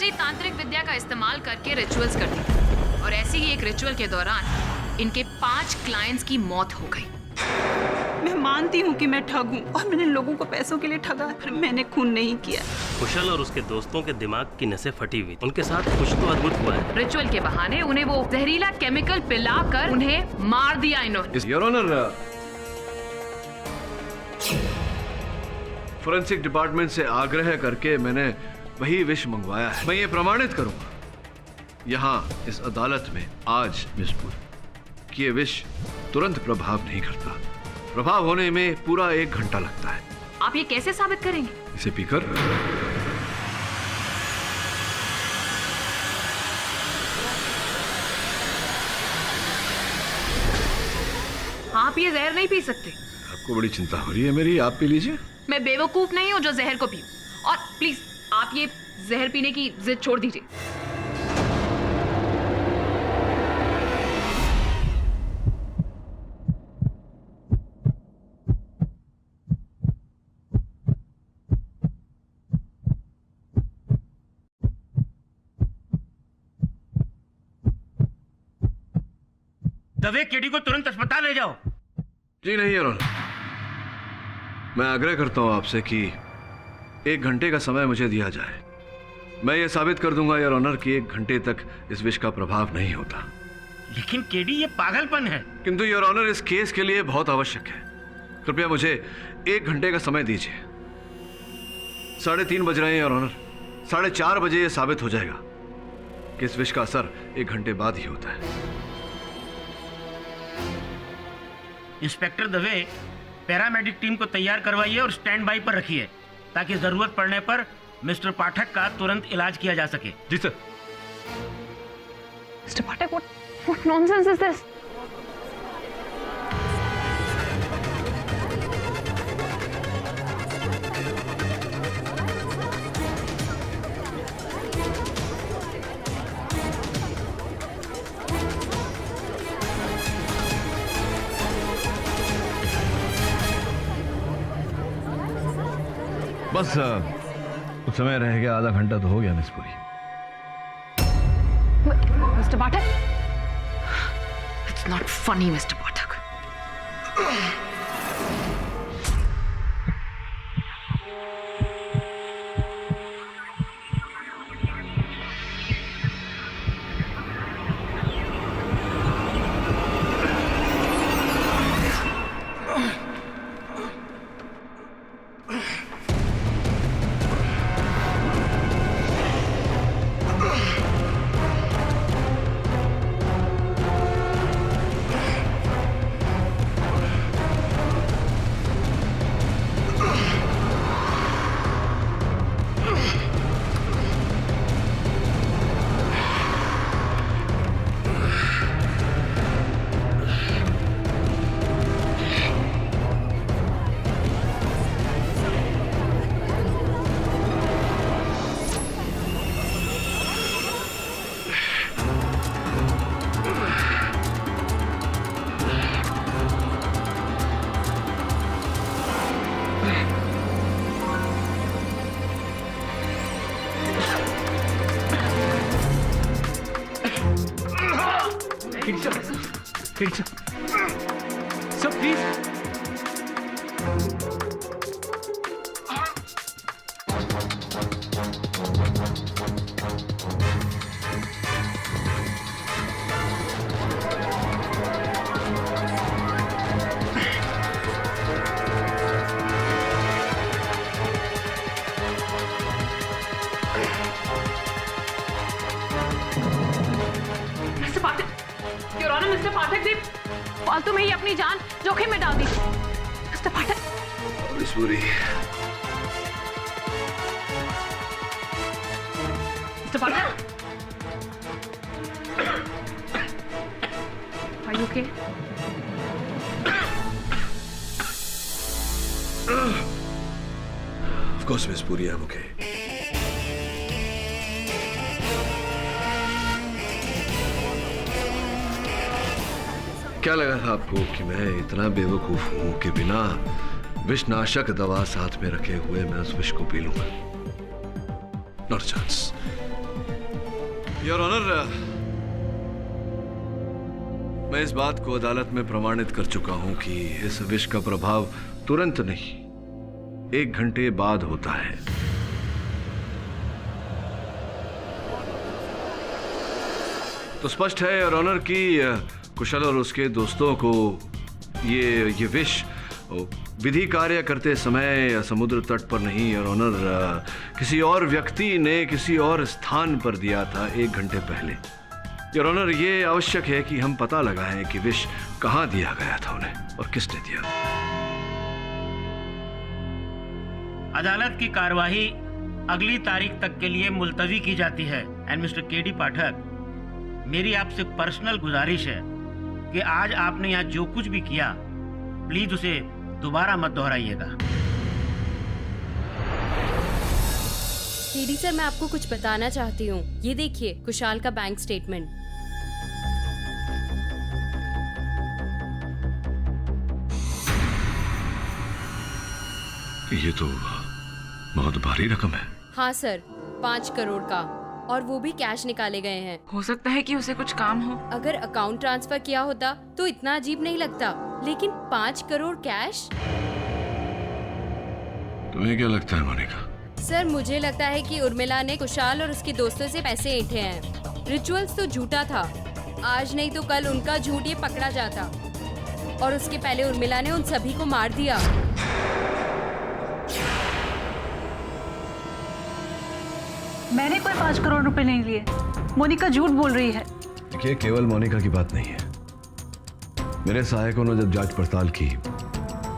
असली तांत्रिक विद्या का इस्तेमाल करके रिचुअल्स करती थी और ऐसे ही एक रिचुअल के दौरान इनके 5 क्लाइंट्स की मौत हो गई। मैं मानती हूँ कि मैं ठग हूँ और मैंने लोगों को पैसों के लिए ठगा, पर मैंने खून नहीं किया। कुशल और उसके दोस्तों के दिमाग की नसें फटी हुई, उनके साथ कुछ तो अद्भुत हुआ है। रिचुअल के बहाने उन्हें वो जहरीला केमिकल पिलाकर उन्हें मार दिया इन्होंने। योर ऑनर, फोरेंसिक डिपार्टमेंट से आग्रह करके मैंने वही विष मंगवाया है। मैं ये प्रमाणित करूंगा यहाँ इस अदालत में आज मिसपुर कि ये विष तुरंत प्रभाव नहीं करता। प्रभाव होने में पूरा 1 घंटा लगता है। आप ये कैसे साबित करेंगे? इसे पीकर आप ये जहर नहीं पी सकते। आपको बड़ी चिंता हो रही है मेरी, आप पी लीजिए। मैं बेवकूफ नहीं हूँ जो जहर को पीऊं। और प्लीज आप ये जहर पीने की जिद छोड़ दीजिए। दवे केडी को तुरंत अस्पताल ले जाओ। जी नहीं योर ऑनर, मैं आग्रह करता हूं आपसे कि 1 घंटे का समय मुझे दिया जाए। मैं ये साबित कर दूंगा योर ऑनर कि 1 घंटे तक इस विष का प्रभाव नहीं होता। लेकिन केडी, ये पागलपन है। किंतु योर ऑनर इस केस के लिए बहुत आवश्यक है। कृपया मुझे 1 घंटे का समय दीजिए। 3:30 बज रहे हैं योर ऑनर। 4:30 बजे यह साबित हो जाएगा कि इस विष का असर 1 घंटे बाद ही होता है। इंस्पेक्टर दवे, पैरामेडिक टीम को तैयार करवाइए और स्टैंड बाई पर रखिए ताकि जरूरत पड़ने पर मिस्टर पाठक का तुरंत इलाज किया जा सके। जी sir. Mister Pathak, what nonsense is this? बस कुछ समय रह गया, आधा घंटा तो हो गया मिसपुरी। Mister Pathak, it's not funny mister Pathak. Sir, please. Mister Pathak, your honour, mister पाठक ने फालतू में ही अपनी जान जोखिम में डाल दी। Mister Pathak, मिसपुरी, mister Pathak, are you okay? Of course, Miss Puri, I'm okay. क्या लगा था आपको कि मैं इतना बेवकूफ हूं कि बिना विषनाशक दवा साथ में रखे हुए मैं उस विष को पी लूंगा? Not chance. योर ऑनर, मैं इस बात को अदालत में प्रमाणित कर चुका हूं कि इस विष का प्रभाव तुरंत नहीं, 1 घंटे बाद होता है। तो स्पष्ट है योर ऑनर कि कुशल और उसके दोस्तों को ये विष विधि कार्य करते समय समुद्र तट पर नहीं योर ऑनर, किसी और व्यक्ति ने किसी और स्थान पर दिया था 1 घंटे पहले। योर ऑनर, ये आवश्यक है कि हम पता लगाएं कि विष कहां दिया गया था उन्हें और किसने दिया। अदालत की कार्यवाही अगली तारीख तक के लिए मुलतवी की जाती है। एंड मिस्टर केडी पाठक, मेरी आपसे पर्सनल गुजारिश है कि आज आपने यहाँ जो कुछ भी किया, प्लीज उसे दोबारा मत दोहराइएगा। केडी सर, मैं आपको कुछ बताना चाहती हूँ। ये देखिए कुशाल का बैंक स्टेटमेंट। ये तो बहुत भारी रकम है। हाँ सर, 5 करोड़ का, और वो भी कैश निकाले गए हैं। हो सकता है कि उसे कुछ काम हो। अगर अकाउंट ट्रांसफर किया होता तो इतना अजीब नहीं लगता, लेकिन 5 करोड़ कैश। तुम्हें क्या लगता है मोनिका? सर, मुझे लगता है कि उर्मिला ने कुशाल और उसके दोस्तों से पैसे ऐंठे हैं। रिचुअल्स तो झूठा था, आज नहीं तो कल उनका झूठ ये पकड़ा जाता, और उसके पहले उर्मिला ने उन सभी को मार दिया। मैंने कोई 5 करोड़ रुपए नहीं लिए। मोनिका झूठ बोल रही है। देखिए, केवल मोनिका की बात नहीं है। मेरे सहायकों ने जब जांच पड़ताल की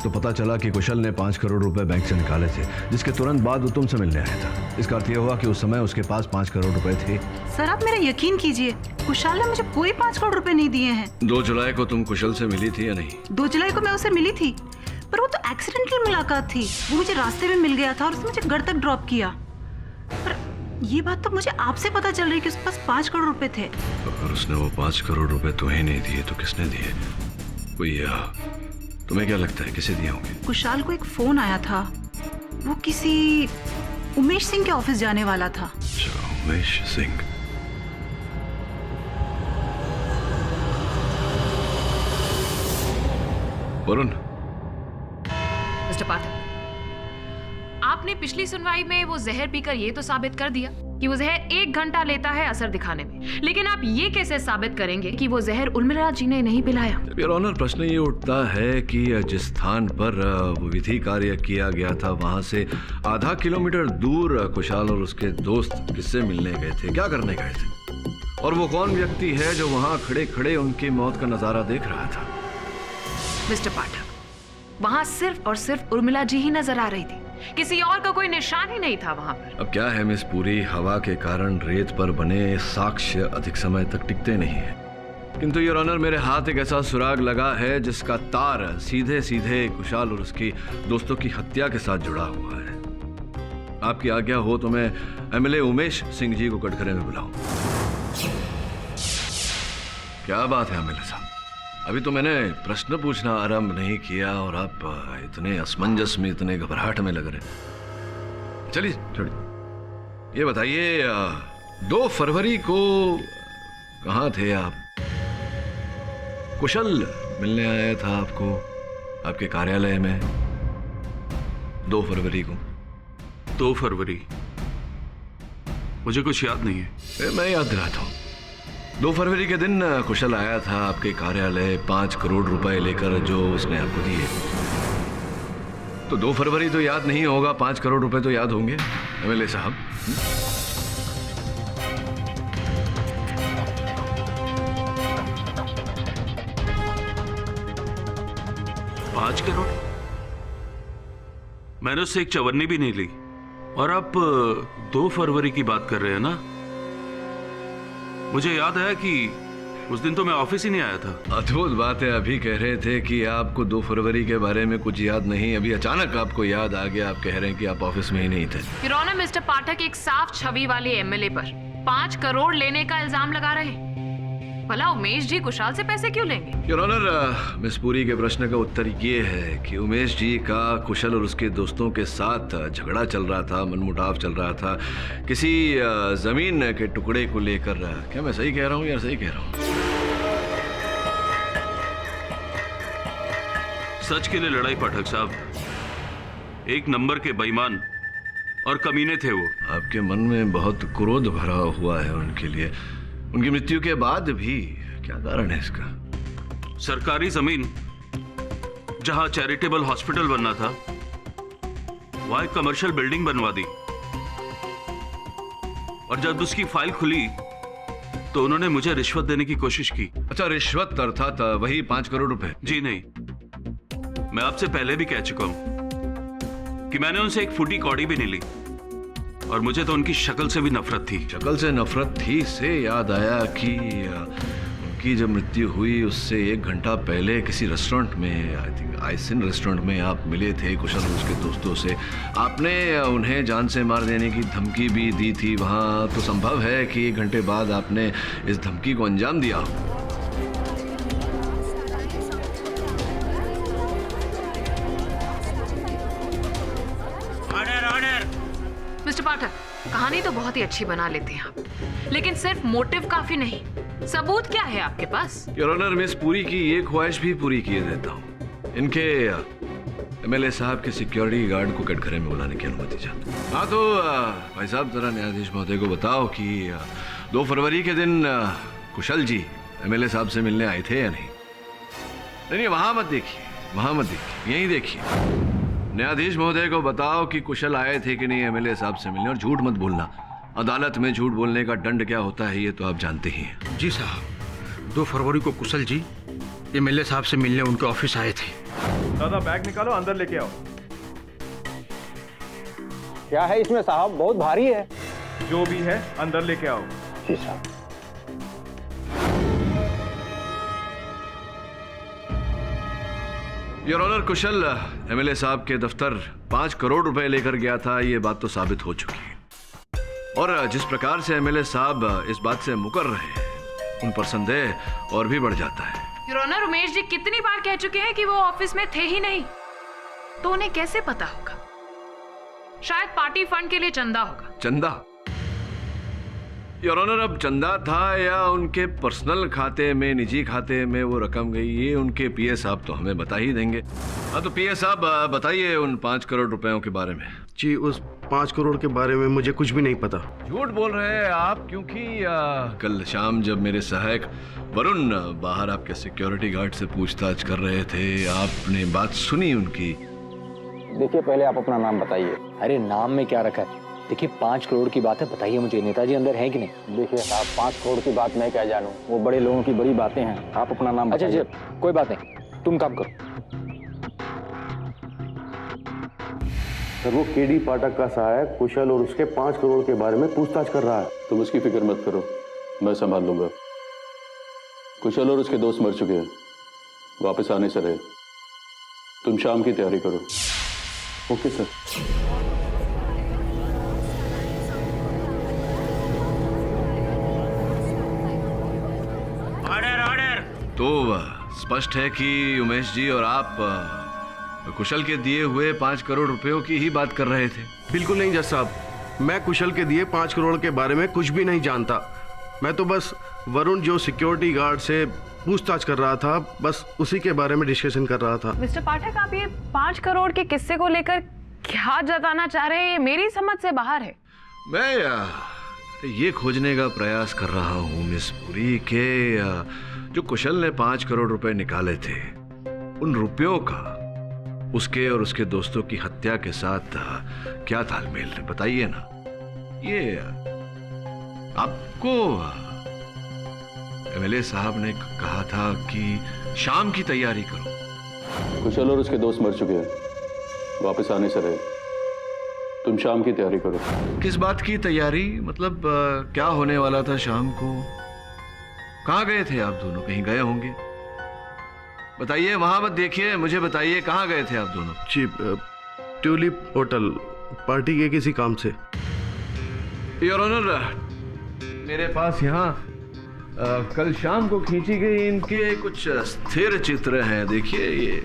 तो पता चला कि कुशल ने 5 करोड़ रुपए बैंक से निकाले थे, जिसके तुरंत बाद वो तुमसे मिलने आया था। इसका अर्थ यह हुआ कि उस समय उसके पास 5 करोड़ रुपए थे। सर, आप मेरा यकीन कीजिए, कुशाल ने मुझे कोई 5 करोड़ रुपए नहीं दिए हैं। 2 जुलाई को तुम कुशल से मिली थी या नहीं? 2 जुलाई को मैं उससे मिली थी, पर वो तो एक्सीडेंटल मुलाकात थी। वो मुझे रास्ते में मिल गया था और उसने मुझे घर तक ड्रॉप किया। पर ये बात तो मुझे आपसे पता चल रही कि उसके पास 5 करोड़ रुपए थे। अगर उसने वो 5 करोड़ रुपए तुम्हें नहीं दिए तो किसने दिए? कोई तुम्हें क्या लगता है किसे दिए होंगे? कुशाल को एक फोन आया था, वो किसी उमेश सिंह के ऑफिस जाने वाला था। अच्छा, उमेश सिंह। वरुण, मिस्टर पाठक, आपने पिछली सुनवाई में वो जहर पीकर ये तो साबित कर दिया कि वो जहर 1 घंटा लेता है असर दिखाने में, लेकिन आप ये कैसे साबित करेंगे कि वो जहर उर्मिला जी ने नहीं पिलाया? योर ऑनर, प्रश्न ये उठता है कि जिस स्थान पर वो विधि कार्य किया गया था वहां से आधा किलोमीटर दूर कुशाल और उसके दोस्त किससे मिलने गए थे, क्या करने गए थे, और वो कौन व्यक्ति है जो वहां खड़े खड़े उनकी मौत का नजारा देख रहा था? मिस्टर पाठक, वहाँ सिर्फ और सिर्फ उर्मिला जी ही नजर आ रही थी, किसी और का कोई निशान ही नहीं था वहाँ पर। अब क्या है मिस, पूरी हवा के कारण रेत पर बने साक्ष्य अधिक समय तक टिकते नहीं है। किंतु योर ऑनर, मेरे हाथ एक ऐसा सुराग लगा है जिसका तार सीधे सीधे कुशाल और उसकी दोस्तों की हत्या के साथ जुड़ा हुआ है। आपकी आज्ञा हो तो मैं एमएलए उमेश सिंह जी को कटघरे में बुलाऊं। क्या बात है एमएलए साहब, अभी तो मैंने प्रश्न पूछना आरंभ नहीं किया और आप इतने असमंजस में, इतने घबराहट में लग रहे। चलिए छोड़िए, ये बताइए 2 फरवरी को कहाँ थे आप? कुशल मिलने आया था आपको आपके कार्यालय में 2 फरवरी को। 2 फरवरी? मुझे कुछ याद नहीं है। मैं याद दिलाता हूँ। 2 फरवरी के दिन कुशल आया था आपके कार्यालय 5 करोड़ रुपए लेकर, जो उसने आपको दिए। तो 2 फरवरी तो याद नहीं होगा, 5 करोड़ रुपए तो याद होंगे एमएलए साहब। 5 करोड़? मैंने उससे एक चवन्नी भी नहीं ली, और आप 2 फरवरी की बात कर रहे हैं ना? मुझे याद है कि उस दिन तो मैं ऑफिस ही नहीं आया था। अद्भुत बात है, अभी कह रहे थे कि आपको 2 फरवरी के बारे में कुछ याद नहीं, अभी अचानक आपको याद आ गया। आप कह रहे हैं कि आप ऑफिस में ही नहीं थे। योर ऑनर, मिस्टर पाठक एक साफ छवि वाले एमएलए पर 5 करोड़ लेने का इल्जाम लगा रहे। भला उमेश जी कुशाल से पैसे क्यों लेंगे? योर ऑनर, मिस पुरी के प्रश्न का उत्तर ये है कि उमेश जी का कुशल और उसके दोस्तों के साथ झगड़ा चल रहा था, मनमुटाव चल रहा था किसी जमीन के टुकड़े को लेकर। क्या मैं सही कह रहा हूँ यार? सही कह रहा हूँ? सच के लिए लड़ाई पाठक साहब। एक नंबर के बेईमान और कमीने थे वो। आपके मन में बहुत क्रोध भरा हुआ है उनके लिए, उनकी मृत्यु के बाद भी। क्या कारण है इसका? सरकारी जमीन जहां चैरिटेबल हॉस्पिटल बनना था, वहां एक कमर्शियल बिल्डिंग बनवा दी। और जब उसकी फाइल खुली तो उन्होंने मुझे रिश्वत देने की कोशिश की। अच्छा, रिश्वत अर्थात वही 5 करोड़ रुपए? जी नहीं, मैं आपसे पहले भी कह चुका हूं कि मैंने उनसे एक फूटी कौड़ी भी नहीं ली, और मुझे तो उनकी शक्ल से भी नफरत थी। शक्ल से नफरत थी से याद आया कि उनकी जब मृत्यु हुई उससे 1 घंटा पहले किसी रेस्टोरेंट में, आई थिंक आइसिन रेस्टोरेंट में आप मिले थे कुशल और उसके दोस्तों से। आपने उन्हें जान से मार देने की धमकी भी दी थी वहां, तो संभव है कि 1 घंटे बाद आपने इस धमकी को अंजाम दिया। मिस्टर पाठक, कहानी तो बहुत ही अच्छी बना लेते हैं आप, लेकिन सिर्फ मोटिव काफी नहीं, सबूत क्या है आपके पास? योर ऑनर, मिस पुरी की ये ख्वाहिश भी पूरी किए देता हूँ। इनके एमएलए साहब के सिक्योरिटी गार्ड को कटघरे में बुलाने की अनुमति चाहता हूँ। हाँ तो भाई साहब, जरा न्यायाधीश महोदय को बताओ कि 2 फरवरी के दिन कुशल जी एमएलए साहब से मिलने आए थे या नहीं? नहीं, वहां मत देखिए, वहां मत देखिए, यहीं देखिए। न्यायाधीश महोदय को बताओ कि कुशल आए थे कि नहीं एमएलए साहब से मिलने, और झूठ मत बोलना। अदालत में झूठ बोलने का दंड क्या होता है ये तो आप जानते ही हैं। जी साहब, 2 फरवरी को कुशल जी एमएलए साहब से मिलने उनके ऑफिस आए थे। दादा बैग निकालो, अंदर लेके आओ। क्या है इसमें साहब? बहुत भारी है। जो भी है अंदर लेके आओ। जी साहब। योर ऑनर, कुशल एमएलए साहब के दफ्तर 5 करोड़ रुपए लेकर गया था, ये बात तो साबित हो चुकी है। और जिस प्रकार से एमएलए साहब इस बात से मुकर रहे हैं, उन पर संदेह और भी बढ़ जाता है। योर ऑनर, उमेश जी कितनी बार कह चुके हैं कि वो ऑफिस में थे ही नहीं, तो उन्हें कैसे पता होगा? शायद पार्टी फंड के लिए चंदा होगा। चंदा? योर ऑनर, अब चंदा था या उनके पर्सनल खाते में, निजी खाते में वो रकम गई, ये उनके पीए साहब तो हमें बता ही देंगे। हाँ तो पीए साहब बताइए उन 5 करोड़ रुपयों के बारे में। जी, उस 5 करोड़ के बारे में मुझे कुछ भी नहीं पता। झूठ बोल रहे हैं आप, क्योंकि कल शाम जब मेरे सहायक वरुण बाहर आपके सिक्योरिटी गार्ड से पूछताछ कर रहे थे, आपने बात सुनी उनकी। देखिए, पहले आप अपना नाम बताइए। अरे नाम में क्या रखा है? देखिए, 5 करोड़ की बात है, बताइए मुझे, नेताजी अंदर है कि नहीं? देखिए साहब, 5 करोड़ की बात मैं क्या जानूं, वो बड़े लोगों की बड़ी बातें हैं। आप अपना नाम बताइए। अच्छा, कोई बात नहीं, तुम काम करो। सर, वो केडी पाठक का सहायक कुशल और उसके 5 करोड़ के बारे में पूछताछ कर रहा है। तुम उसकी फिक्र मत करो, मैं संभाल लूंगा। कुशल और उसके दोस्त मर चुके हैं, वापस आने से रहे। तुम शाम की तैयारी करो। Okay sir. तो स्पष्ट है कि उमेश जी और आप कुशल के दिए हुए 5 करोड़ रुपयों की ही बात कर रहे थे। बिल्कुल नहीं जज साहब, मैं कुशल के दिए 5 करोड़ के बारे में कुछ भी नहीं जानता। मैं तो बस वरुण जो सिक्योरिटी गार्ड से पूछताछ कर रहा था, बस उसी के बारे में डिस्कशन कर रहा था। मिस्टर पाठक, आप ये 5 करोड़ के किस्से को लेकर क्या जताना चाह रहे हैं, ये मेरी समझ से बाहर है। मैं ये खोजने का प्रयास कर रहा हूँ मिस पुरी के जो कुशल ने 5 करोड़ रुपए निकाले थे, उन रुपयों का उसके और उसके दोस्तों की हत्या के साथ क्या तालमेल है, बताइए ना। ये आपको एमएलए साहब ने कहा था कि शाम की तैयारी करो। कुशल और उसके दोस्त मर चुके हैं, वापस आने से रहे। तुम शाम की तैयारी करो। किस बात की तैयारी? मतलब क्या होने वाला था शाम को? कहाँ गए थे आप दोनों? कहीं गए होंगे, बताइए। वहां मत देखिए, मुझे बताइए कहाँ गए थे आप दोनों? जी, ट्यूलिप होटल, पार्टी के किसी काम से। योर ऑनर, मेरे पास यहाँ कल शाम को खींची गई इनके कुछ स्थिर चित्र हैं। देखिए ये,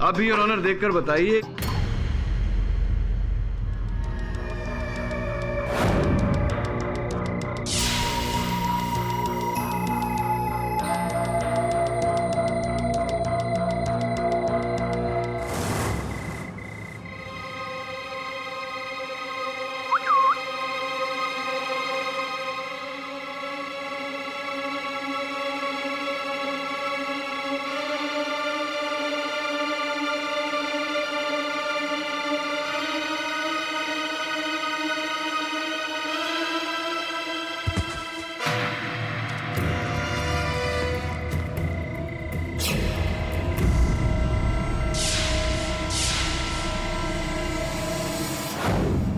आप भी योर ऑनर देखकर बताइए।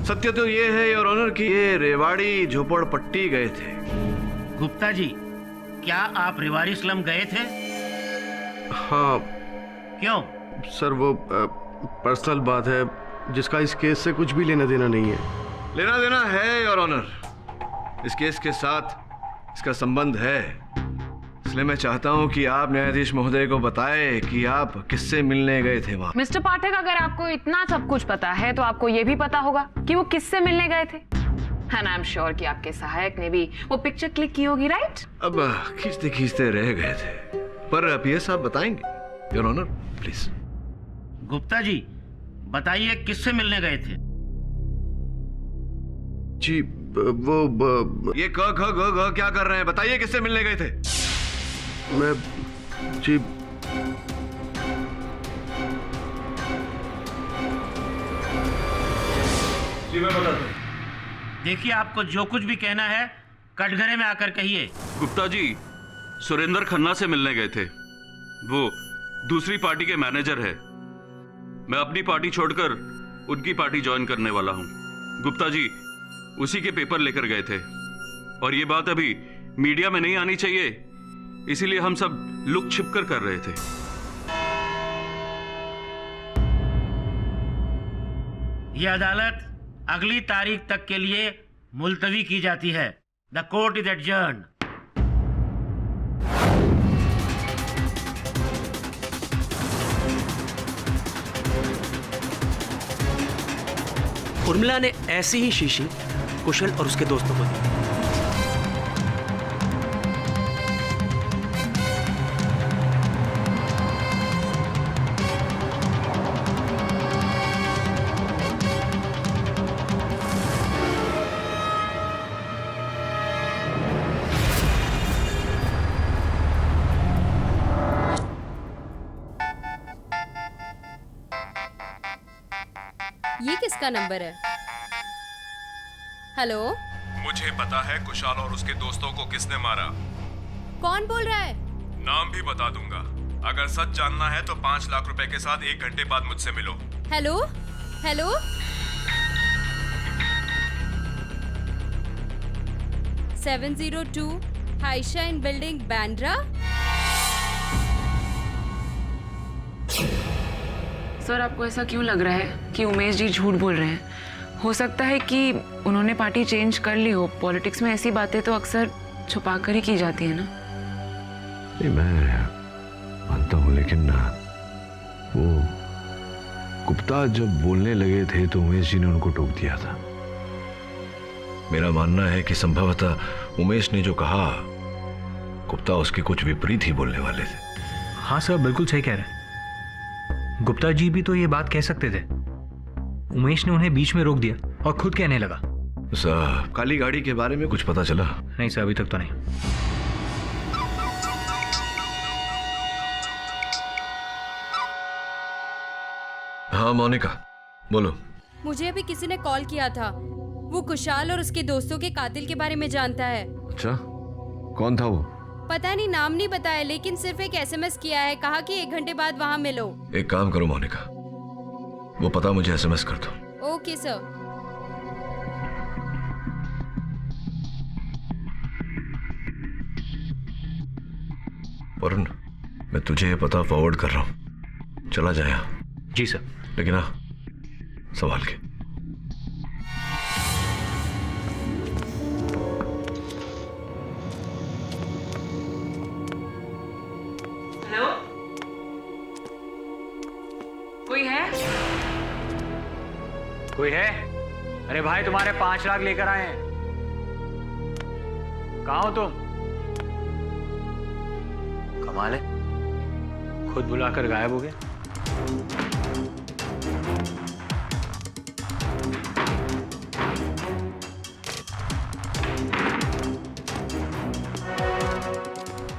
सत्य तो ये है योर ऑनर कि ये रेवाड़ी झोपड़पट्टी गए थे। गुप्ता जी, क्या आप रेवाड़ी स्लम गए थे? हाँ क्यों? सर, वो पर्सनल बात है जिसका इस केस से कुछ भी लेना देना नहीं है। लेना देना है योर ऑनर, इस केस के साथ इसका संबंध है। इसलिए मैं चाहता हूं कि आप न्यायाधीश महोदय को बताएं कि आप किससे मिलने गए थे वहां। मिस्टर पाठक, अगर आपको इतना सब कुछ पता है तो आपको ये भी पता होगा कि वो किससे मिलने गए थे। एंड आई एम श्योर कि आपके सहायक ने भी वो पिक्चर क्लिक की होगी, राइट? अब खींचते खींचते रह गए थे, पर पीएस साहब बताएंगे your honour, please. Gupta ji, बताइए किससे मिलने गए थे? जी वो ये ग ग ग ग क्या कर रहे हैं? बताइए किससे मिलने गए थे? मैं जी मैं बताता हूँ। देखिए, आपको जो कुछ भी कहना है कटघरे में आकर कहिए। गुप्ता जी सुरेंद्र खन्ना से मिलने गए थे। वो दूसरी पार्टी के मैनेजर है। मैं अपनी पार्टी छोड़कर उनकी पार्टी ज्वाइन करने वाला हूँ। गुप्ता जी उसी के पेपर लेकर गए थे और ये बात अभी मीडिया में नहीं आनी चाहिए, इसीलिए हम सब लुक छिपकर कर रहे थे। यह अदालत अगली तारीख तक के लिए मुलतवी की जाती है। The court is adjourned. Urmila ने ऐसी ही शीशी कुशल और उसके दोस्तों को दी। ये किसका नंबर है? हेलो, मुझे पता है कुशाल और उसके दोस्तों को किसने मारा। कौन बोल रहा है? नाम भी बता दूंगा। अगर सच जानना है तो 5 लाख रुपए के साथ 1 घंटे बाद मुझसे मिलो। Hello hello, $702 high shine building, Bandra. Sir, आपको ऐसा क्यों लग रहा है कि उमेश जी झूठ बोल रहे हैं? हो सकता है कि उन्होंने पार्टी चेंज कर ली हो। पॉलिटिक्स में ऐसी बातें तो अक्सर छुपा कर ही की जाती है ना। नहीं, मैं मानता हूँ, लेकिन वो गुप्ता जब बोलने लगे थे तो उमेश जी ने उनको टोक दिया था। मेरा मानना है कि संभवतः उमेश ने जो कहा गुप्ता उसके कुछ विपरीत ही बोलने वाले थे। हाँ सर, बिल्कुल सही कह रहे हैं। गुप्ता जी भी तो ये बात कह सकते थे। उमेश ने उन्हें बीच में रोक दिया और खुद कहने लगा। सर, काली गाड़ी के बारे में कुछ पता चला? नहीं सर, अभी तक तो नहीं। हाँ मोनिका, बोलो। मुझे अभी किसी ने कॉल किया था। वो कुशाल और उसके दोस्तों के कातिल के बारे में जानता है। अच्छा, कौन था वो? पता नहीं, नाम नहीं बताया, लेकिन सिर्फ एक SMS किया है। कहा कि 1 घंटे बाद वहाँ मिलो। एक काम करो मोनिका, वो पता मुझे SMS कर दो। Okay sir. वरुण, मैं तुझे ये पता फॉरवर्ड कर रहा हूँ, चला जाए। जी सर। लेकिन हाँ, संभाल के। कोई है? अरे भाई तुम्हारे 5 लाख लेकर आए हैं। कहाँ हो तुम? कमाल है, खुद बुलाकर गायब हो गए।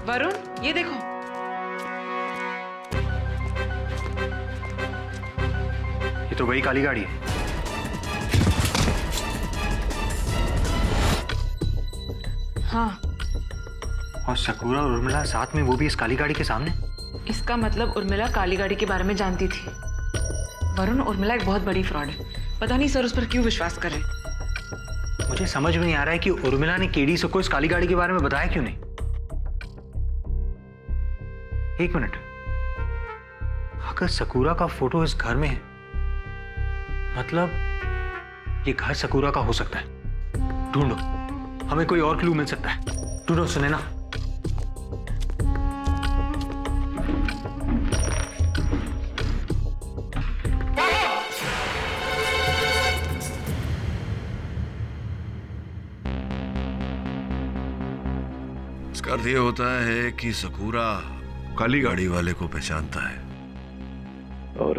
वरुण, ये देखो। ये तो वही काली गाड़ी है। हाँ, और सकूरा और उर्मिला साथ में, वो भी इस काली गाड़ी के सामने। इसका मतलब उर्मिला काली गाड़ी के बारे में जानती थी। वरुण, उर्मिला एक बहुत बड़ी फ्रॉड है। पता नहीं सर उस पर क्यों विश्वास कर रहे। मुझे समझ में नहीं आ रहा है कि उर्मिला ने केडी को इस काली गाड़ी के बारे में बताया क्यों नहीं। एक मिनट, अगर सकूरा का फोटो इस घर में है, मतलब ये घर सकूरा का हो सकता है। ढूंढो, हमें कोई और क्लू मिल सकता है। ढूंढो, सुने ना। इसका अर्थ ये होता है कि सकूरा काली गाड़ी वाले को पहचानता है और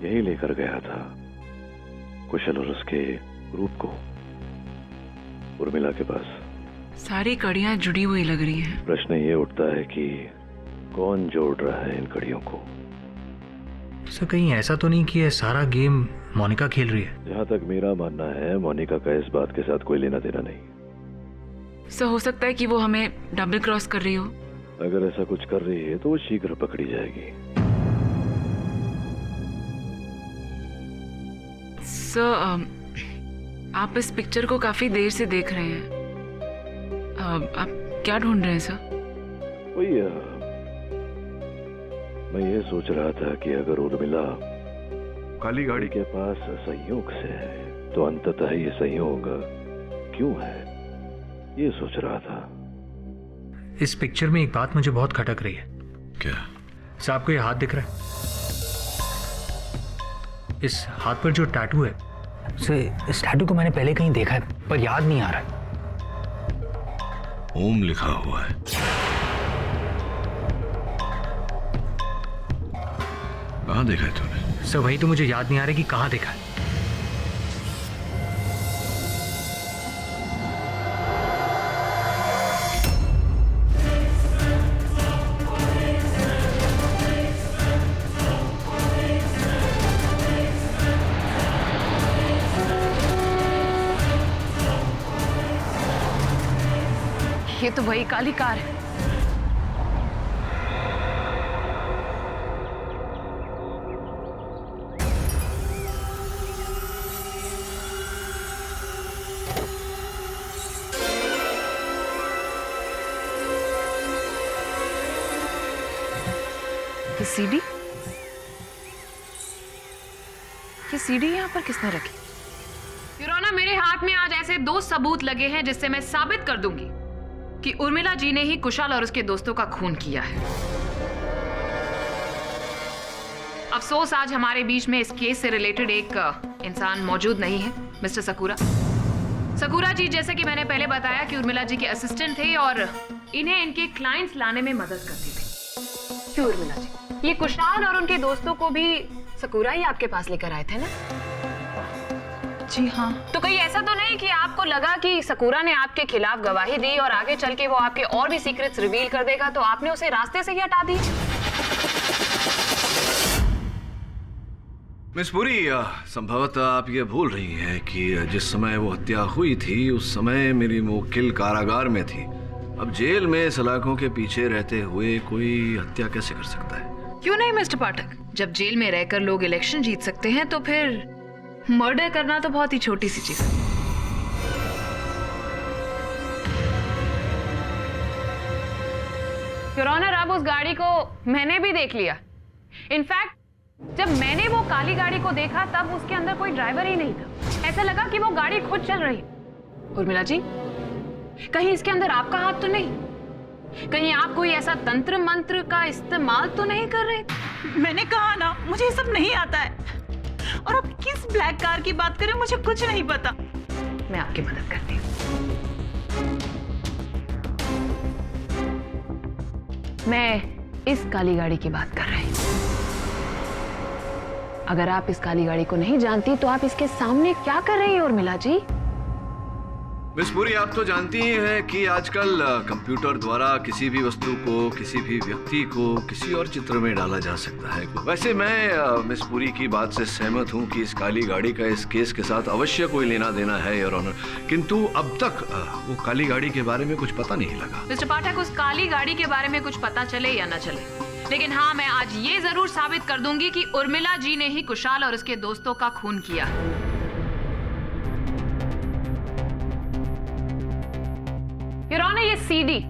यही लेकर गया था कुशल और उसके ग्रुप को उर्मिला के पास। सारी कड़ियां जुड़ी हुई लग रही हैं। प्रश्न ये उठता है कि कौन जोड़ रहा है इन कड़ियों को। सर कहीं ऐसा तो नहीं कि ये सारा गेम मोनिका खेल रही है? जहां तक मेरा मानना है, मोनिका का इस बात के साथ कोई लेना देना नहीं। सर हो सकता है कि वो हमें डबल क्रॉस कर रही हो। अगर ऐसा कुछ कर रही है तो वो शीघ्र पकड़ी जाएगी। सर आप इस पिक्चर को काफी देर से देख रहे हैं। आप क्या ढूंढ रहे हैं सर? वही मैं ये सोच रहा था कि अगर उर्मिला काली गाड़ी के पास संयोग से है तो अंततः ये संयोग क्यों है, ये सोच रहा था। इस पिक्चर में एक बात मुझे बहुत खटक रही है। क्या? साहब को ये हाथ दिख रहा है? इस हाथ पर जो टैटू है, इस टैटू को मैंने पहले कहीं देखा है पर याद नहीं आ रहा है। ओम लिखा हुआ है। कहाँ देखा है तूने? सर वही तो मुझे याद नहीं आ रहा कि कहाँ देखा है। ये तो वही काली कार है। ये सीडी? ये सीडी यहाँ पर किसने रखी? यूरोना, मेरे हाथ में आज ऐसे 2 सबूत लगे हैं जिससे मैं साबित कर दूंगी कि उर्मिला जी ने ही कुशाल और उसके दोस्तों का खून किया है। अफसोस आज हमारे बीच में इस केस से रिलेटेड एक इंसान मौजूद नहीं है, मिस्टर सकूरा। सकूरा जी, जैसे कि मैंने पहले बताया कि उर्मिला जी के असिस्टेंट थे और इन्हें इनके क्लाइंट्स लाने में मदद करते थे। क्यों उर्मिला जी? ये कुशाल और उनके दोस्तों को भी सकूरा ही आपके पास लेकर आए थे ना? जी हाँ। तो कहीं ऐसा तो नहीं कि आपको लगा कि सकूरा ने आपके खिलाफ गवाही दी और आगे चल के वो आपके और भी सीक्रेट्स रिवील कर देगा तो आपने उसे रास्ते से ही हटा दिया? मिस पुरी, संभवतः आप ये भूल रही हैं कि जिस समय वो हत्या हुई थी उस समय मेरी मुवक्किल कारागार में थी। अब जेल में सलाखों के पीछे रहते हुए कोई हत्या कैसे कर सकता है? क्यों नहीं मिस्टर पाठक, जब जेल में रहकर लोग इलेक्शन जीत सकते हैं तो फिर मर्डर करना तो बहुत ही छोटी सी चीज है। योर ऑनर, अब उस गाड़ी को मैंने भी देख लिया। इनफैक्ट जब मैंने वो काली गाड़ी को देखा तब उसके अंदर कोई ड्राइवर ही नहीं था। ऐसा लगा कि वो गाड़ी खुद चल रही। उर्मिला जी, कहीं इसके अंदर आपका हाथ तो नहीं? कहीं आप कोई ऐसा तंत्र मंत्र का इस्तेमाल तो नहीं कर रहे? मैंने कहा ना, मुझे ये सब नहीं आता है। और आप क्यों किस ब्लैक कार की बात करें, मुझे कुछ नहीं पता। मैं आपकी मदद करती हूँ। मैं इस काली गाड़ी की बात कर रही हूँ। अगर आप इस काली गाड़ी को नहीं जानती तो आप इसके सामने क्या कर रही हैं उर्मिला जी? मिस पुरी, आप तो जानती ही हैं कि आजकल कंप्यूटर द्वारा किसी भी वस्तु को, किसी भी व्यक्ति को किसी और चित्र में डाला जा सकता है। वैसे मैं मिस पुरी की बात से सहमत हूं कि इस काली गाड़ी का इस केस के साथ अवश्य कोई लेना देना है, योर ऑनर। किंतु अब तक वो काली गाड़ी के बारे में कुछ पता नहीं लगा। मिस्टर पाठक, उस काली गाड़ी के बारे में कुछ पता चले या न चले, लेकिन हाँ, मैं आज ये जरूर साबित कर दूंगी कि उर्मिला जी ने ही कुशाल और उसके दोस्तों का खून किया। योर ऑनर, ये CD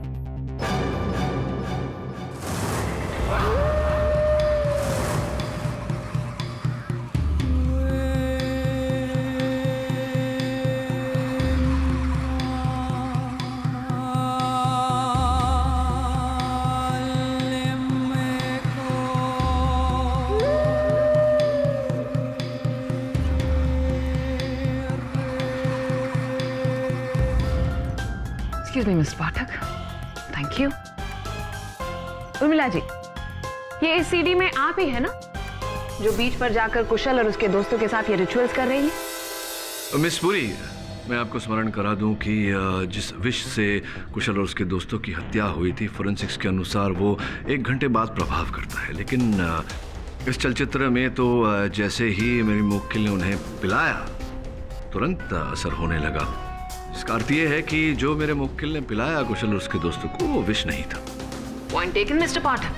excuse me mister Pathak, thank you. Urmila ji, ये इस सीडी में आप ही है ना जो बीच पर जाकर कुशल और उसके दोस्तों के साथ ये रिचुअल्स कर रही है? मिस पुरी, मैं आपको स्मरण करा दूं कि जिस विष से कुशल और उसके दोस्तों की हत्या हुई थी, फोरेंसिक्स के अनुसार वो 1 घंटे बाद प्रभाव करता है। लेकिन इस चलचित्र में तो जैसे ही मेरी मुवक्किल ने उन्हें पिलाया, तुरंत असर होने लगा। इसका अर्थ ये है कि जो मेरे मुवक्किल ने पिलाया कुशल और उसके दोस्तों को, वो विष नहीं था। पॉइंट टेकन मिस्टर पाठक।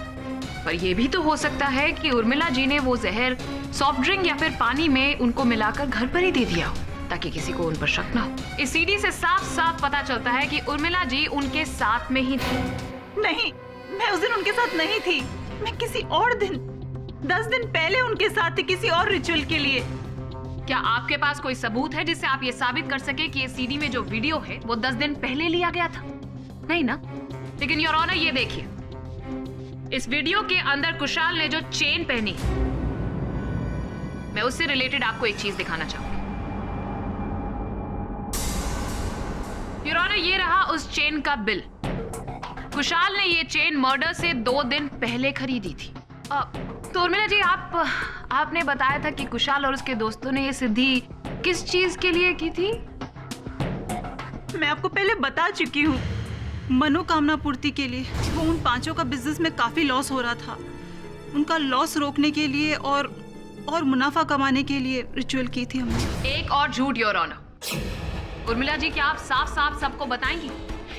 पर यह भी तो हो सकता है कि उर्मिला जी ने वो जहर सॉफ्ट ड्रिंक या फिर पानी में उनको मिलाकर घर पर ही दे दिया हो, ताकि किसी को उन पर शक ना हो। इस सीडी से साफ साफ पता चलता है कि उर्मिला जी उनके साथ में ही थी। नहीं, मैं उस दिन उनके साथ नहीं थी। मैं किसी और दिन, 10 दिन पहले उनके साथ थी, किसी और रिचुअल के लिए। क्या आपके पास कोई सबूत है जिससे आप ये साबित कर सके कि ये सीडी में जो वीडियो है वो 10 दिन पहले लिया गया था? नहीं ना? लेकिन योर ऑनर, ये देखिए, इस वीडियो के अंदर कुशाल ने जो चेन पहनी, मैं उससे रिलेटेड आपको एक चीज दिखाना चाहूंगी। योर ऑनर, ये रहा उस चेन का बिल। कुशाल ने ये चेन मर्डर से 2 दिन पहले खरीदी थी। तो उर्मिला जी, आपने बताया था कि कुशाल और उसके दोस्तों ने ये सिद्धि किस चीज के लिए की थी? मैं आपको पहले बता चुकी हूँ, मनोकामना पूर्ति के लिए। वो उन 5 का बिजनेस में काफी लॉस हो रहा था, उनका लॉस रोकने के लिए और मुनाफा कमाने के लिए रिचुअल की थी हमने। एक और झूठ योर ऑनर। उर्मिला जी, क्या आप साफ साफ सबको बताएंगी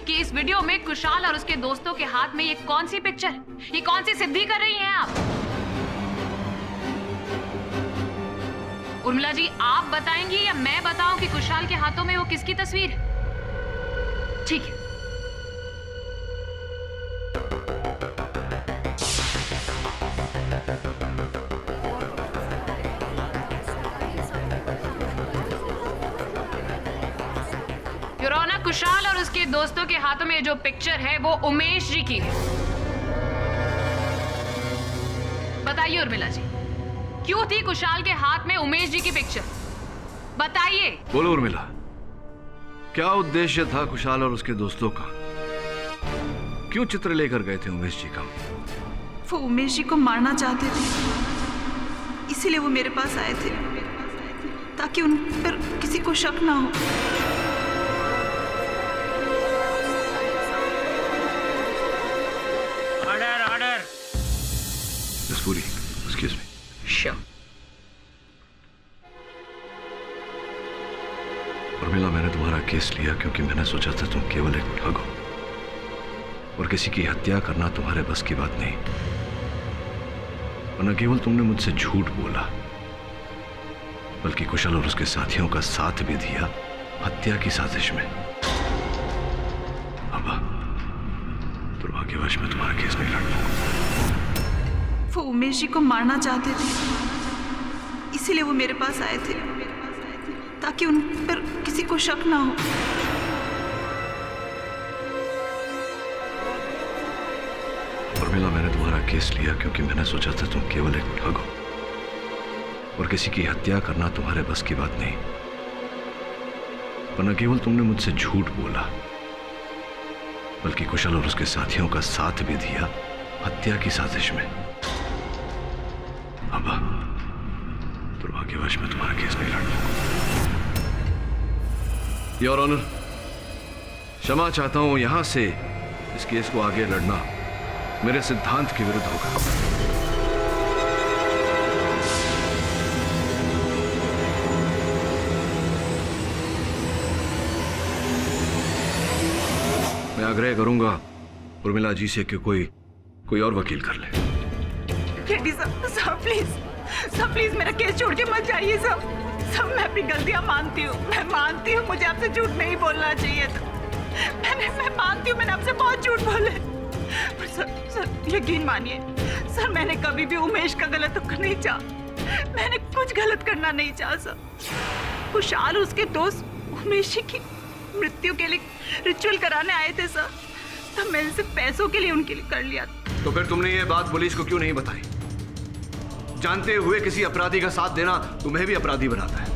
कि इस वीडियो में कुशाल और उसके दोस्तों के हाथ में ये कौन सी पिक्चर, ये कौन सी सिद्धि कर रही हैं आप? उर्मिला जी, आप बताएंगी या मैं बताऊं कि कुशाल के हाथों में वो किसकी तस्वीर है? ठीक है। योर ऑनर, कुशाल और उसके दोस्तों के हाथों में जो पिक्चर है वो उमेश जी की है। बताइए उर्मिला जी, क्यों थी कुशाल के हाथ में उमेश जी की पिक्चर? बताइए। बोलो उर्मिला, क्या उद्देश्य था कुशाल और उसके दोस्तों का? क्यों चित्र लेकर गए थे उमेश जी का? वो उमेश जी को मारना चाहते थे, इसीलिए वो मेरे पास आए थे, ताकि उन पर किसी को शक ना हो। Order, order. Miss Puri, excuse me. Sure. Urmila, मैंने तुम्हारा केस लिया क्योंकि मैंने सोचा था तुम केवल एक ठग हो और किसी की हत्या करना तुम्हारे बस की बात नहीं। और न केवल तुमने मुझसे झूठ बोला, बल्कि कुशल और उसके साथियों का साथ भी दिया हत्या की साजिश में। अब दुर्भाग्यवश मैं तुम्हारा केस नहीं लड़ पाऊंगा। वो उमेश जी को मारना चाहते थे, इसीलिए वो मेरे पास आए थे, ताकि उन पर किसी को शक ना हो। उर्मिला, मैंने तुम्हारा केस लिया क्योंकि मैंने सोचा था तुम केवल एक ठग हो और किसी की हत्या करना तुम्हारे बस की बात नहीं। पर न केवल तुमने मुझसे झूठ बोला, बल्कि कुशल और उसके साथियों का साथ भी दिया हत्या की साजिश में। अब दुर्भाग्यवश मैं तुम्हारा केस नहीं लड़ पाऊंगा। योर ऑनर, क्षमा चाहता हूं, यहां से इस केस को आगे लड़ना मेरे सिद्धांत के विरुद्ध होगा। मैं आग्रह करूंगा उर्मिला जी से कि कोई और वकील कर ले। केडी साहब प्लीज मेरा केस छोड़ के मत जाइए सब मैं अपनी गलतियां मानती हूँ, मैं मानती हूँ मुझे आपसे झूठ नहीं बोलना चाहिए था। मैं मानती हूँ मैंने आपसे बहुत झूठ बोले, पर सर यकीन मानिए सर, मैंने कभी भी उमेश का गलत नहीं चाहा, मैंने कुछ गलत करना नहीं चाहा सर। खुशहाल उसके दोस्त उमेश जी की मृत्यु के लिए रिचुअल कराने आए थे सर, तब मैंने सिर्फ पैसों के लिए उनके लिए कर लिया। तो फिर तुमने ये बात पुलिस को क्यों नहीं बताई? जानते हुए किसी अपराधी का साथ देना तुम्हें भी अपराधी बनाता है।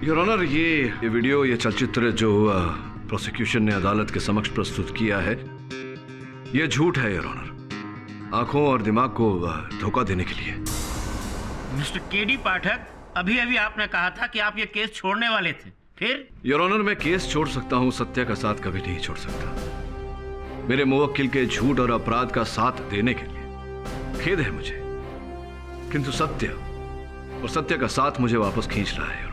योर ऑनर, ये वीडियो, ये चलचित्र जो प्रोसिक्यूशन ने अदालत के समक्ष प्रस्तुत किया है, ये झूठ है योर ऑनर, आंखों और दिमाग को धोखा देने के लिए। मिस्टर केडी पाठक, अभी अभी आपने कहा था कि आप ये केस छोड़ने वाले थे, फिर? योर ऑनर, मैं केस छोड़ सकता हूं, सत्य का साथ कभी नहीं छोड़ सकता। मेरे मुवक्किल के झूठ और अपराध का साथ देने के लिए खेद है मुझे, किंतु सत्य का साथ मुझे वापस खींच रहा है।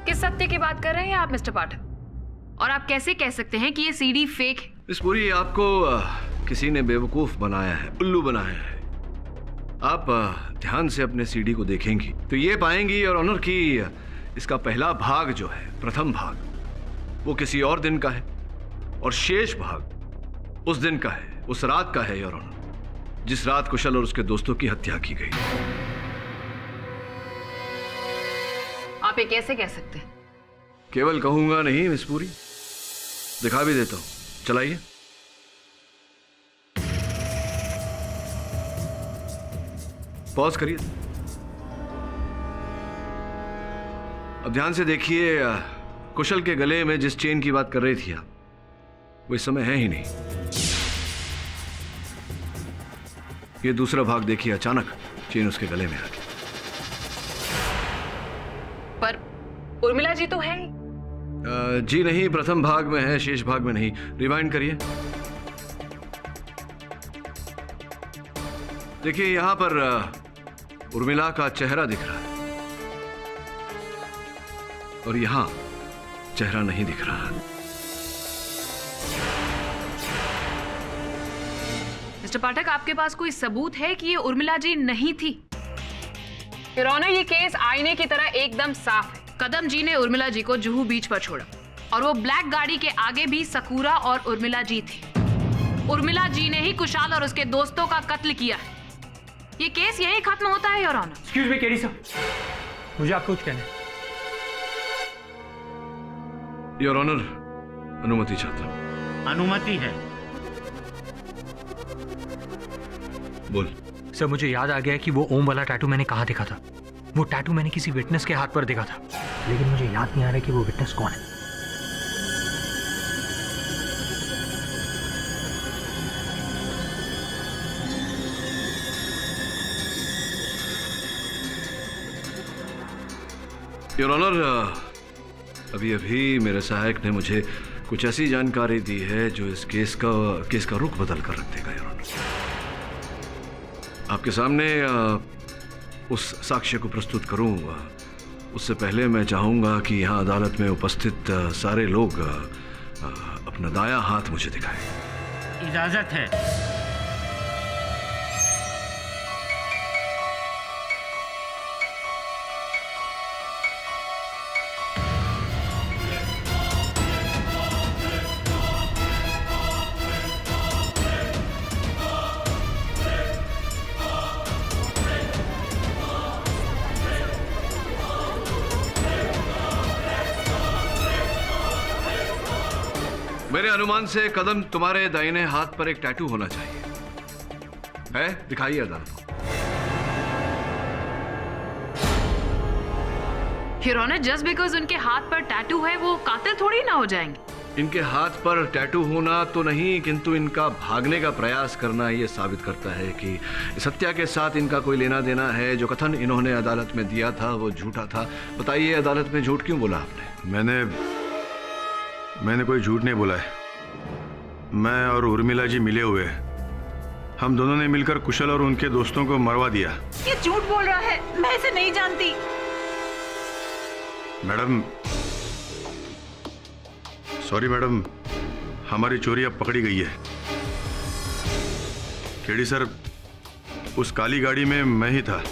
किस सत्य की बात कर रहे हैं आप मिस्टर पाठक? और आप कैसे कह सकते हैं कि ये सीडी फेक है? इस पूरी आपको किसी ने बेवकूफ बनाया है, उल्लू बनाया है। आप ध्यान से अपने सीडी को देखेंगी तो ये पाएंगी और ऑनर की इसका पहला भाग जो है, प्रथम भाग, वो किसी और दिन का है और शेष भाग उस दिन का है, उस रात का है योर ऑनर, जिस रात कुशल और उसके दोस्तों की हत्या की गई। आप ये कैसे कह सकते हैं? केवल कहूंगा नहीं मिस पूरी, दिखा भी देता हूं, चलाइए। पॉज करिए। अब ध्यान से देखिए, कुशल के गले में जिस चेन की बात कर रही थी आप, वो इस समय है ही नहीं। ये दूसरा भाग देखिए, अचानक चेन उसके गले में आ गई। पर उर्मिला जी तो है ही। जी नहीं, प्रथम भाग में है, शेष भाग में नहीं। रिवाइंड करिए। देखिए यहां पर उर्मिला का चेहरा दिख रहा है और यहां चेहरा नहीं दिख रहा। मिस्टर पाठक, आपके पास कोई सबूत है कि ये उर्मिला जी नहीं थी? योर ऑनर, ये केस आईने की तरह एकदम साफ है। कदम जी ने उर्मिला जी को जुहू बीच पर छोड़ा और वो ब्लैक गाड़ी के आगे भी सकूरा और उर्मिला जी थी। उर्मिला जी ने ही कुशाल और उसके दोस्तों का कत्ल किया है। ये केस यहीं खत्म होता है your honour. Excuse me KD साहब, मुझे आपको कुछ कहना है। योर ऑनर, अनुमति चाहता हूं। अनुमति है। बोल। सर, मुझे याद आ गया कि वो ओम वाला टैटू मैंने कहाँ देखा था। वो टैटू मैंने किसी विटनेस के हाथ पर देखा था, लेकिन मुझे याद नहीं आ रहा कि वो विटनेस कौन है। योर ऑनर, अभी अभी मेरे सहायक ने मुझे कुछ ऐसी जानकारी दी है जो इस केस का रुख बदल कर रख देगा। योर ऑनर, आपके सामने उस साक्ष्य को प्रस्तुत करूं, उससे पहले मैं चाहूंगा कि यहाँ अदालत में उपस्थित सारे लोग अपना दायां हाथ मुझे दिखाए। इजाजत है। मेरे अनुमान से कदम तुम्हारे दाहिने हाथ पर एक टैटू होना चाहिए। है? दिखाइए अदालत को। योर ऑनर, जस्ट बिकॉज उनके हाथ पर टैटू है वो कातिल थोड़ी ना हो जाएंगे। इनके हाथ पर टैटू होना तो नहीं, किंतु इनका भागने का प्रयास करना ये साबित करता है कि इस हत्या के साथ इनका कोई लेना देना है। जो कथन इन्होंने अदालत में दिया था वो झूठा था। बताइए अदालत में झूठ क्यों बोला आपने? मैंने कोई झूठ नहीं बोला है। मैं और उर्मिला जी मिले हुए हैं। हम दोनों ने मिलकर कुशल और उनके दोस्तों को मरवा दिया। ये झूठ बोल रहा है, मैं इसे नहीं जानती। मैडम, सॉरी मैडम, हमारी चोरी अब पकड़ी गई है। केडी सर, उस काली गाड़ी में मैं ही था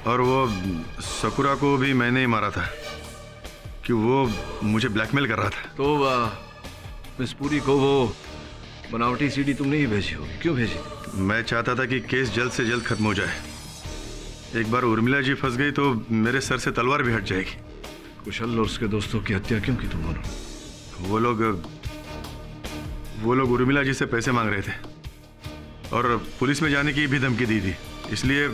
और वो सकुरा को भी मैंने ही मारा था कि वो मुझे ब्लैकमेल कर रहा था। तो मिस पुरी को वो बनावटी सीडी तुमने ही भेजी हो? क्यों भेजी? मैं चाहता था कि केस जल्द से जल्द खत्म हो जाए। एक बार उर्मिला जी फंस गई तो मेरे सर से तलवार भी हट जाएगी। कुशल और उसके दोस्तों की हत्या क्यों की तुम दोनों? वो लोग उर्मिला जी से पैसे मांग रहे थे और पुलिस में जाने की भी धमकी दी थी। इसलिए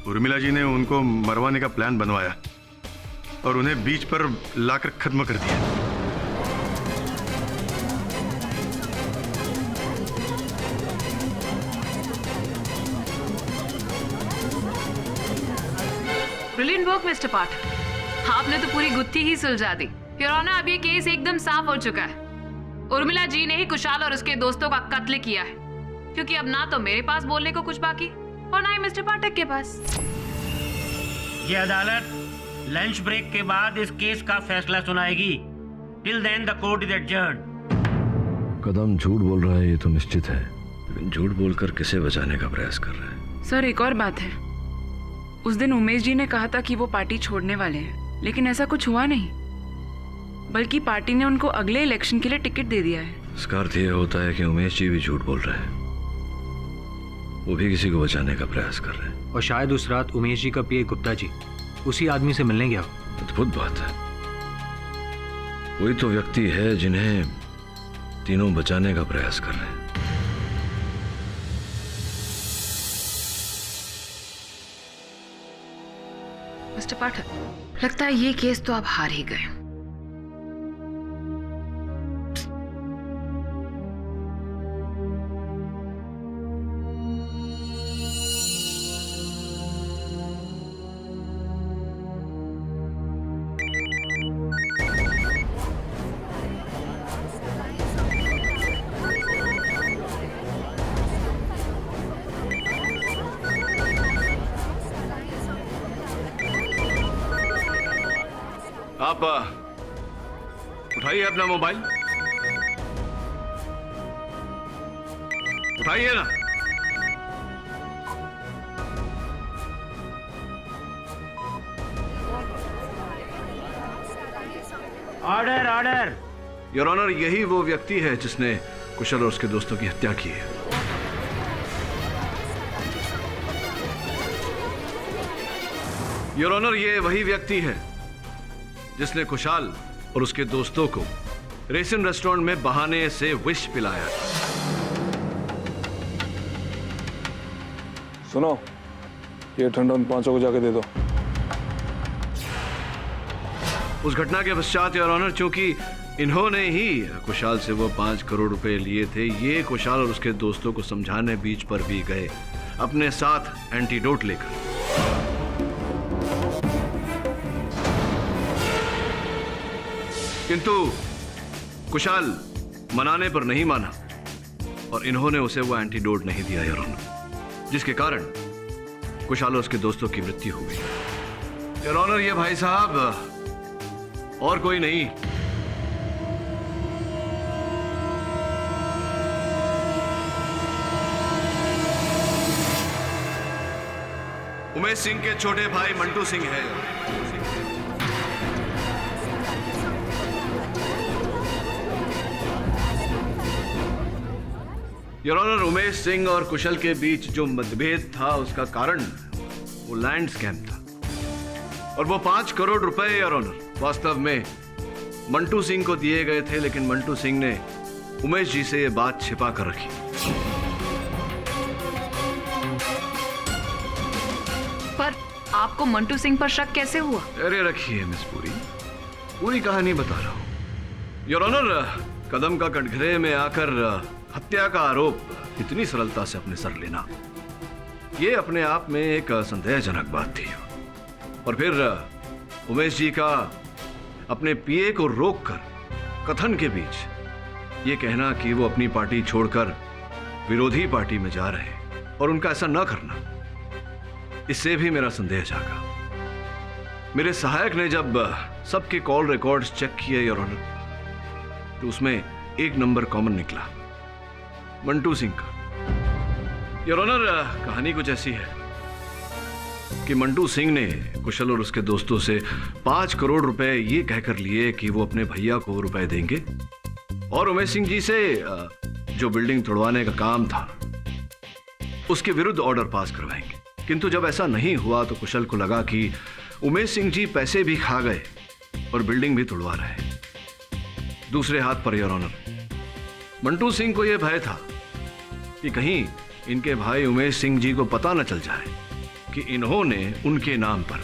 उर्मिला जी ने उनको मरवाने का प्लान बनवाया और उन्हें बीच पर लाकर खत्म कर दिया। ब्रिलियंट वर्क मिस्टर पाठक। आपने तो पूरी गुत्थी ही सुलझा दी। योर ऑनर, अब ये केस एकदम साफ हो चुका है। उर्मिला जी ने ही कुशाल और उसके दोस्तों का कत्ल किया है, क्योंकि अब ना तो मेरे पास बोलने को कुछ बाकी और ना ही मिस्टर पाठक के पास। ये अदालत लंच ब्रेक के बाद इस केस का फैसला सुनाएगी। Till then the court is adjourned. Kadam झूठ बोल रहा है ये तो निश्चित है, लेकिन झूठ बोलकर किसे बचाने का प्रयास कर रहा है? सर, एक और बात है। उस दिन उमेश जी ने कहा था कि वो पार्टी छोड़ने वाले हैं, लेकिन ऐसा कुछ हुआ नहीं, बल्कि पार्टी ने उनको अगले इलेक्शन के लिए टिकट दे दिया है। इसका अर्थ ये होता है कि उमेश जी भी झूठ बोल रहे हैं। वो भी किसी को बचाने का प्रयास कर रहे हैं। और शायद उस रात उमेश जी का पीए गुप्ता जी उसी आदमी से मिलने गया। अद्भुत बात है। कोई तो व्यक्ति है जिन्हें तीनों बचाने का प्रयास कर रहे हैं। मिस्टर पाठक, लगता है ये केस तो आप हार ही गए। आप उठाइए अपना मोबाइल, उठाइए ना। Order order. योर ऑनर, यही वो व्यक्ति है जिसने कुशल और उसके दोस्तों की हत्या की है। योर ऑनर, ये वही व्यक्ति है जिसने कुशाल और उसके दोस्तों को रेसिन रेस्टोरेंट में बहाने से विष पिलाया। सुनो, ये ठंडा उन पांचों को जाके दे दो। उस घटना के पश्चात योर ऑनर, चूंकि इन्होंने ही कुशाल से वो 5 करोड़ रुपए लिए थे, ये कुशाल और उसके दोस्तों को समझाने बीच पर भी गए अपने साथ एंटीडोट लेकर। किंतु कुशाल मनाने पर नहीं माना और इन्होंने उसे वो एंटीडोट नहीं दिया योर ऑनर, जिसके कारण कुशाल और उसके दोस्तों की मृत्यु हो गई। योर ऑनर, ये भाई साहब और कोई नहीं उमेश सिंह के छोटे भाई मंटू सिंह है। योर ऑनर, उमेश सिंह और कुशल के बीच जो मतभेद था उसका कारण वो लैंड स्कैम था और वो 5 करोड़ रुपए योर ऑनर वास्तव में मंटू सिंह को दिए गए थे, लेकिन मंटू सिंह ने उमेश जी से ये बात छिपा कर रखी। पर आपको मंटू सिंह पर शक कैसे हुआ? अरे रखिए मिस पूरी कहानी बता रहा हूं। योर ऑनर, कदम का कटघरे में आकर हत्या का आरोप इतनी सरलता से अपने सर लेना, ये अपने आप में एक संदेहजनक बात थी। और फिर उमेश जी का अपने पीए को रोककर कथन के बीच ये कहना कि वो अपनी पार्टी छोड़कर विरोधी पार्टी में जा रहे और उनका ऐसा न करना, इससे भी मेरा संदेह जागा। मेरे सहायक ने जब सबके कॉल रिकॉर्ड्स चेक किए योर ऑनर, तो उसमें एक नंबर कॉमन निकला, मंटू सिंह का। योर ऑनर, कहानी कुछ ऐसी है कि मंटू सिंह ने कुशल और उसके दोस्तों से 5 करोड़ रुपए ये कहकर लिए कि वो अपने भैया को रुपए देंगे और उमेश सिंह जी से जो बिल्डिंग तोड़वाने का काम था उसके विरुद्ध ऑर्डर पास करवाएंगे। किंतु जब ऐसा नहीं हुआ तो कुशल को लगा कि उमेश सिंह जी पैसे भी खा गए और बिल्डिंग भी तोड़वा रहे। दूसरे हाथ per your honour, Mantu Singh को यह भय था कि कहीं इनके भाई उमेश सिंह जी को पता न चल जाए कि इन्होंने उनके नाम पर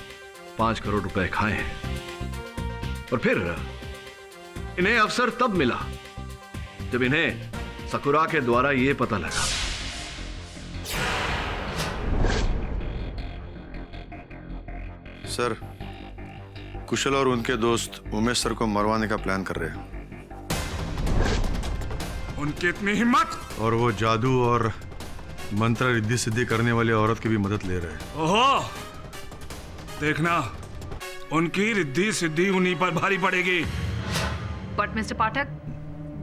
5 करोड़ रुपए खाए हैं। और फिर इन्हें अवसर तब मिला जब इन्हें सकुरा के द्वारा यह पता लगा सर, कुशल और उनके दोस्त उमेश सर को मरवाने का प्लान कर रहे हैं। उनकी इतनी हिम्मत! और वो जादू और मंत्र रिद्धि सिद्धि करने वाली औरत की भी मदद ले रहे हैं। ओहो, देखना उनकी रिद्धि सिद्धि उन्हीं पर भारी पड़ेगी। बट मिस्टर पाठक,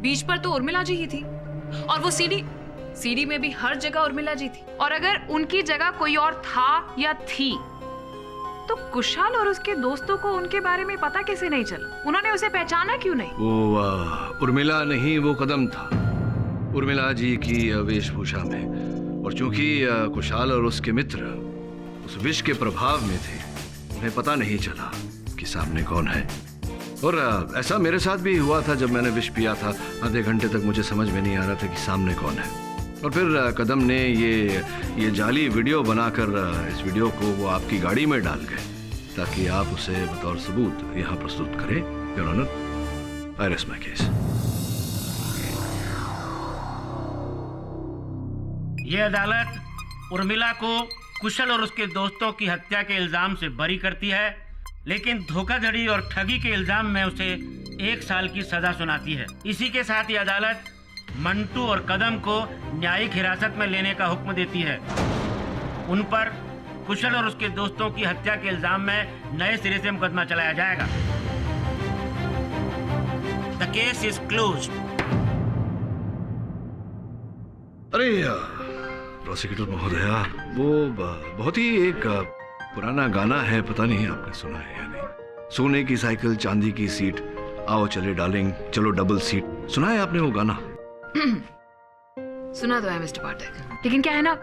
बीच पर तो उर्मिला जी ही थी और वो सीडी में भी हर जगह उर्मिला जी थी। और अगर उनकी जगह कोई और था या थी तो कुशाल और उसके दोस्तों को उनके बारे में पता कैसे नहीं चला? उन्होंने उसे पहचाना क्यों नहीं? वो उर्मिला नहीं, वो कदम था उर्मिला जी की वेशभूषा में। और चूंकि कुशाल और उसके मित्र उस विष के प्रभाव में थे, उन्हें पता नहीं चला कि सामने कौन है। और ऐसा मेरे साथ भी हुआ था। जब मैंने विष पिया था, आधे घंटे तक मुझे समझ में नहीं आ रहा था कि सामने कौन है। और फिर कदम ने ये जाली वीडियो बनाकर इस वीडियो को वो आपकी गाड़ी में डाल गए ताकि आप उसे बतौर सबूत यहाँ प्रस्तुत करें। Your honour, I rest my case. ये अदालत उर्मिला को कुशल और उसके दोस्तों की हत्या के इल्जाम से बरी करती है, लेकिन धोखाधड़ी और ठगी के इल्जाम में उसे 1 साल की सजा सुनाती है। इसी के साथ ये अदालत मंटू और कदम को न्यायिक हिरासत में लेने का हुक्म देती है। उन पर कुशल और उसके दोस्तों की हत्या के इल्जाम में नए सिरे से मुकदमा चलाया जाएगा। The case is closed. अरे प्रोसिक्यूटर महोदया, वो बहुत ही एक पुराना गाना है, पता नहीं आपने सुना है या नहीं। सोने की साइकिल, चांदी की सीट, आओ चले डार्लिंग, चलो डबल सीट। सुना है आपने वो गाना? सुना तो है मिस्टर पाठक, लेकिन क्या है ना,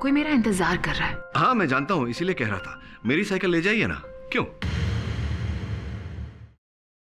कोई मेरा इंतजार कर रहा है। हाँ मैं जानता हूँ, इसीलिए कह रहा था मेरी साइकिल ले जाइए ना। क्यों?